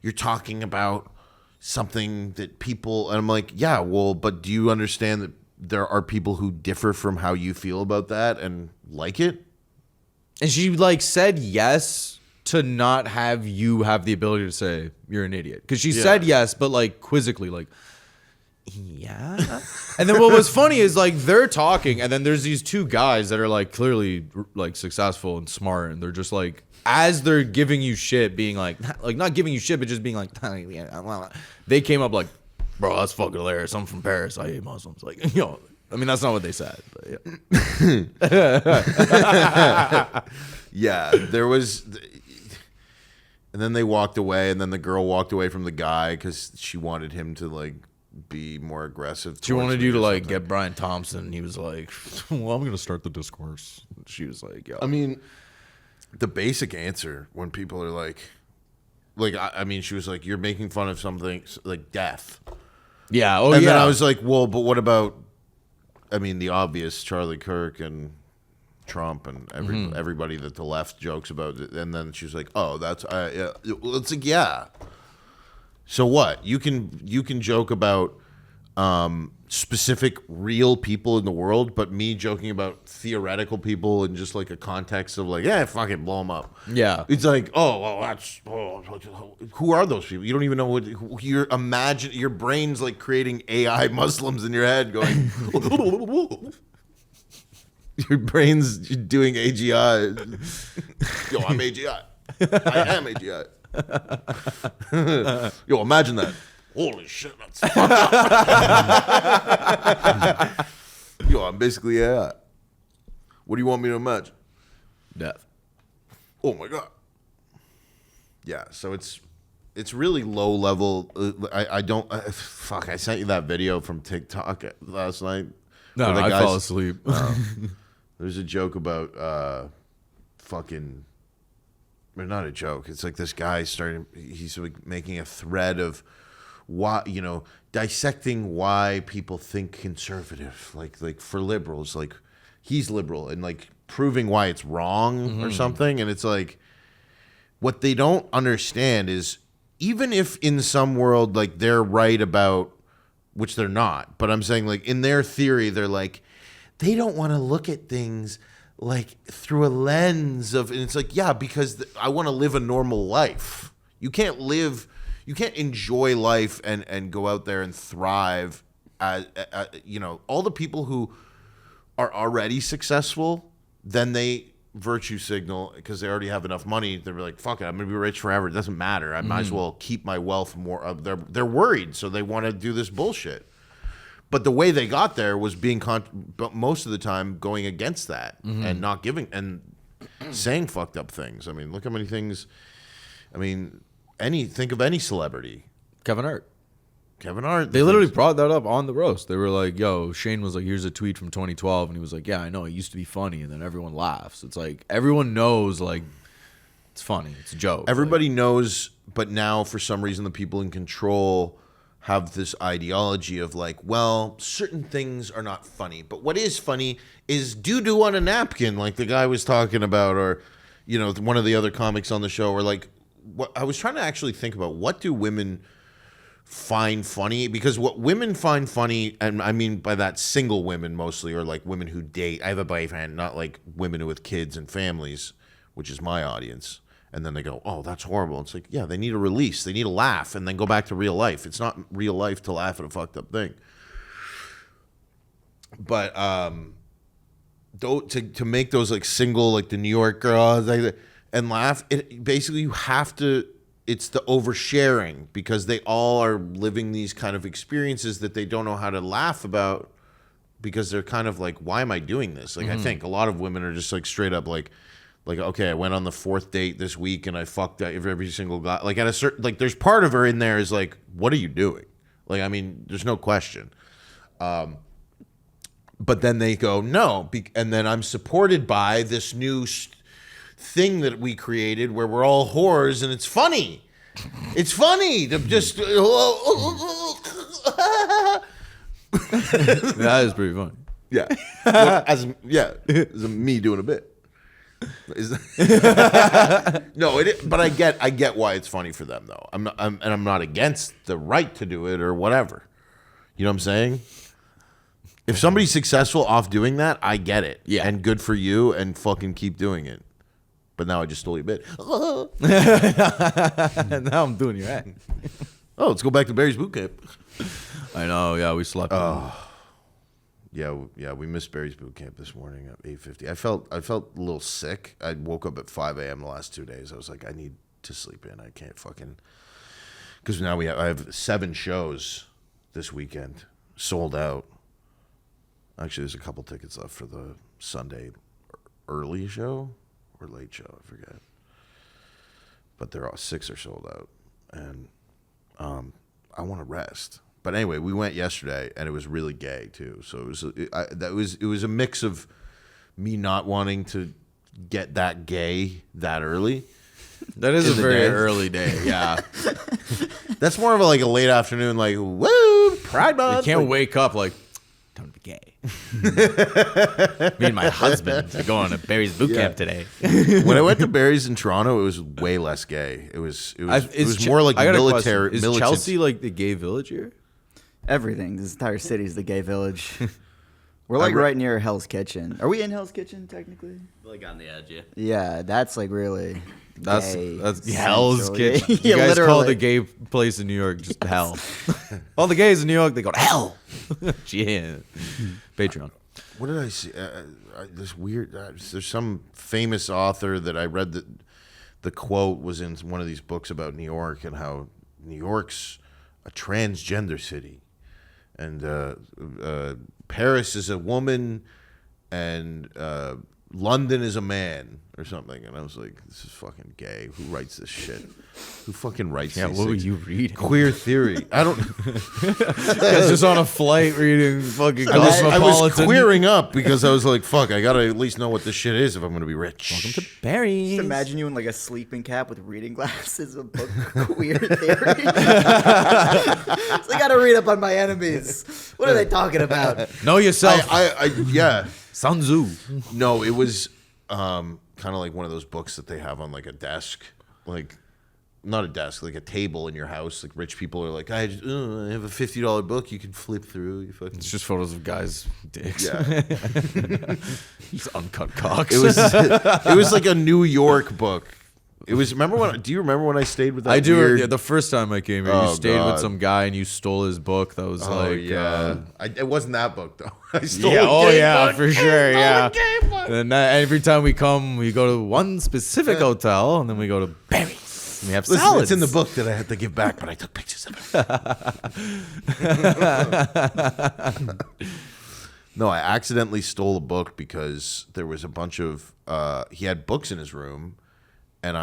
you're talking about something that people," and I'm like, "Yeah, well, but do you understand that there are people who differ from how you feel about that and like it?" And she said yes to not have you have the ability to say you're an idiot. Because she said yes, but quizzically, yeah. And then what was funny is they're talking, and then there's these 2 guys that are clearly successful and smart, and they're just as they're giving you shit, being not giving you shit, but just being they came up bro, that's fucking hilarious. I'm from Paris. I hate Muslims. I mean, that's not what they said. But yeah. Yeah, there was. And then they walked away, and then the girl walked away from the guy because she wanted him to like be more aggressive. She wanted you to like get Brian Thompson. And he was like, "Well, I'm gonna start the discourse." She was like, "Yo." I mean, the basic answer when people are like, I mean, she was like, "You're making fun of something like death." Yeah. Oh, And yeah. then I was like, "Well, but what about?" I mean, the obvious Charlie Kirk and Trump and everybody that the left jokes about. And then she was like, "Oh, that's yeah." It's like, yeah. So what? You can joke about specific real people in the world, but me joking about theoretical people in just like a context of like, yeah, fucking blow them up. Yeah. It's like, oh, well, who are those people? You don't even know what your brain's like creating AI Muslims in your head going. Your brain's doing AGI. Yo, I'm AGI. I am AGI. Yo, imagine that. Holy shit, that's fucked up. Yo, I'm basically AI. What do you want me to imagine? Death. Oh my god. Yeah, so it's really low level. I don't fuck. I sent you that video from TikTok last night. No, I fell asleep. There's a joke about fucking. Or not a joke. It's like this guy he's like making a thread of why, dissecting why people think conservative, like for liberals, like he's liberal and like proving why it's wrong or something. And it's like, what they don't understand is even if in some world, like they're right about, which they're not, but I'm saying like in their theory, they're like, they don't want to look at things like through a lens of, and it's like, yeah, because I want to live a normal life. You can't enjoy life and go out there and thrive all the people who are already successful, then they virtue signal because they already have enough money. They're like, fuck it, I'm going to be rich forever. It doesn't matter. I might as well keep my wealth more. They're worried, so they want to do this bullshit. But the way they got there was but most of the time going against that and not giving and saying fucked up things. I mean, look how many things. I mean, think of any celebrity. Kevin Hart. They literally brought that up on the roast. They were like, "Yo, Shane was like, here's a tweet from 2012," and he was like, "Yeah, I know, it used to be funny," and then everyone laughs. It's like everyone knows, like, it's funny, it's a joke. Everybody knows, but now for some reason the people in control have this ideology of like, well, certain things are not funny, but what is funny is doo-doo on a napkin, like the guy was talking about, or one of the other comics on the show, or like, what I was trying to actually think about, what do women find funny? Because what women find funny, and I mean by that single women mostly, or like women who date, I have a boyfriend, not like women with kids and families, which is my audience. And then they go, oh, that's horrible. It's like, yeah, they need a release. They need a laugh and then go back to real life. It's not real life to laugh at a fucked up thing. But to make those like single, like the New York girls and laugh, basically you have to, it's the oversharing because they all are living these kind of experiences that they don't know how to laugh about because they're kind of like, why am I doing this? Like, I think a lot of women are just like straight up like, okay, I went on the 4th date this week and I fucked every single guy. Like at a certain, like there's part of her in there is like, what are you doing? Like, I mean, there's no question. But then they go, no. And then I'm supported by this new thing that we created where we're all whores and it's funny. It's funny to just. That is pretty funny. Yeah. As me doing a bit. No, but I get why it's funny for them though. I'm not against the right to do it or whatever. You know what I'm saying? If somebody's successful off doing that, I get it. Yeah. And good for you and fucking keep doing it. But now I just stole your bit. Now I'm doing your act. Oh, let's go back to Barry's boot camp. I know, yeah, we slept. Yeah, we missed Barry's boot camp this morning at 8:50. I felt a little sick. I woke up at 5 a.m. the last 2 days. I was like, I need to sleep in. I can't fucking, because now I have 7 shows this weekend sold out. Actually, there's a couple tickets left for the Sunday early show or late show. I forget. but they're all 6 are sold out, and I want to rest. But anyway, we went yesterday, and it was really gay too. So it was a mix of me not wanting to get that gay that early. That is a the very day. early day. Yeah. That's more of a late afternoon, like woo, Pride Month. You can't like, wake up like, time to be gay. Me and my husband are going to Barry's boot camp today. When I went to Barry's in Toronto, it was way less gay. It was more like I got a military. question. Is militant. Chelsea like the gay village here? Everything. This entire city is the gay village. We're like right near Hell's Kitchen. Are we in Hell's Kitchen technically? Like on the edge, yeah. Yeah, that's like really. That's gay Hell's central. Kitchen. Yeah, You guys call literally. the gay place in New York just hell. All the gays in New York, they go to hell. Yeah. Patreon. What did I see? This weird. There's some famous author that I read that the quote was in one of these books about New York and how New York's a transgender city, and Paris is a woman, and London is a man or something. And I was like, this is fucking gay. Who writes this shit? Who fucking writes Yeah, these what were things? you reading? Queer theory. I don't. Guys just on a flight reading fucking I was Cosmopolitan. queering up because I was like, fuck, I gotta at least know what this shit is if I'm gonna be rich. Welcome to Barry's. Just imagine you in like a sleeping cap with reading glasses, a book queer theory. So I gotta read up on my enemies. What are they talking about? Know yourself. Yeah. Sun Tzu. No, it was kind of like one of those books that they have on like a desk, like not a desk, like a table in your house. Like rich people are like, I have a $50 book you can flip through. You fucking. It's just photos of guys' dicks. Yeah. Just uncut cocks. It was like a New York book. It was. Do you remember when I stayed with that? I do. Weird, Yeah, the first time I came here, you Oh, stayed God. with some guy and you stole his book. That was it wasn't that book though. I stole yeah, a oh gay yeah, book. for sure, yeah. And every time we come, we go to one specific hotel, and then we go to Barry's. And we have Listen, salads. it's in the book that I had to give back, but I took pictures of it. No, I accidentally stole a book because there was a bunch of he had books in his room, and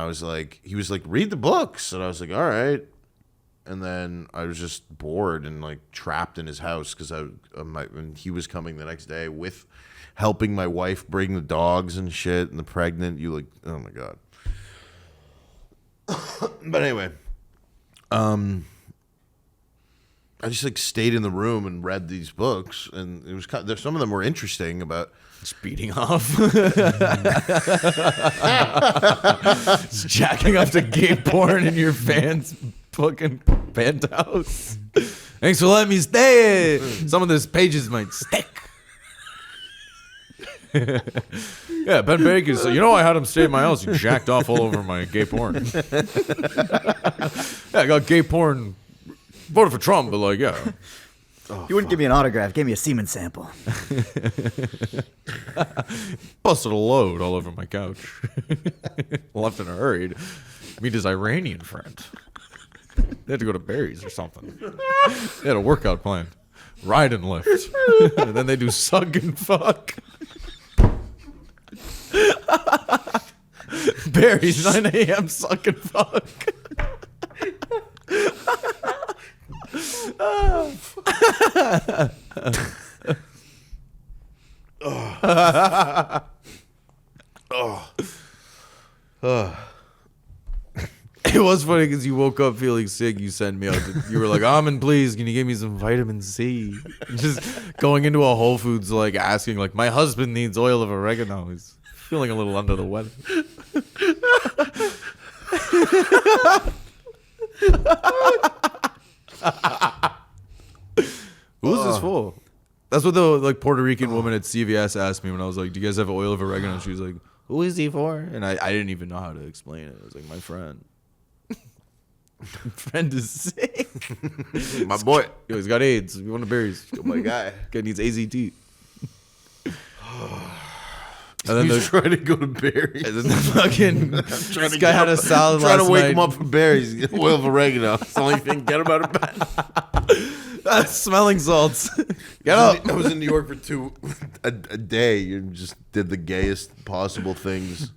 he was like, read the books, and I was like, all right. And then I was just bored and like trapped in his house because and he was coming the next day with helping my wife bring the dogs and shit and the pregnant. Oh my God. But anyway, I just like stayed in the room and read these books, and it was some of them were interesting about. Just beating off. Just jacking off to gay porn in your fans' fucking penthouse. Thanks for letting me stay. Some of these pages might stick. Yeah, Ben Bankas. So, I had him stay in my house. He jacked off all over my gay porn. Yeah, I got gay porn. Voted for Trump, but yeah. You wouldn't give me an autograph. Gave me a semen sample. Busted a load all over my couch. Left in a hurry to meet his Iranian friend. They had to go to Barry's or something. They had a workout plan. Ride and lift. And then they do suck and fuck. Barry's 9 a.m. suck and fuck. It was funny because you woke up feeling sick. You sent me out. You were like, "Amin, please, can you give me some vitamin C?" Just going into a Whole Foods, like asking, like, "My husband needs oil of oregano. He's feeling a little under the weather." Who's this for? That's what the Puerto Rican woman at CVS asked me when I was like, "Do you guys have oil of oregano?" She was like, "Who is he for?" And I didn't even know how to explain it. I was like, "My friend." My friend is sick. My boy. Yo, he's got AIDS. We want to Barry's. My guy. Guy needs AZT. And then He's trying to go to Barry's. and then the fucking this guy had a salad Trying last to wake night. him up from Barry's. Get oil of oregano. It's the only thing. Get him out of bed. Smelling salts. Get up. I was in New York for a day and just did the gayest possible things,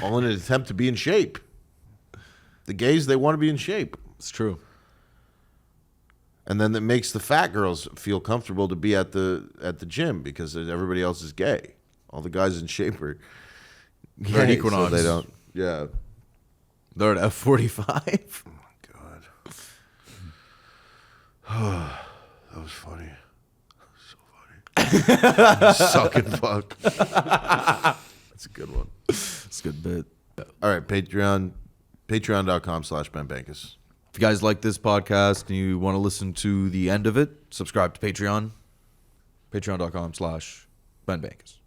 all in an attempt to be in shape. The gays, they want to be in shape. It's true. And then that makes the fat girls feel comfortable to be at the gym because everybody else is gay. All the guys in shape are They're at gay, Equinox. so they don't. Yeah. They're at F45. Oh my god. That was funny. So funny. Sucking fuck. That's a good one. It's a good bit. All right, patreon.com/BenBankas. If you guys like this podcast and you want to listen to the end of it, subscribe to Patreon. Patreon.com/BenBankas.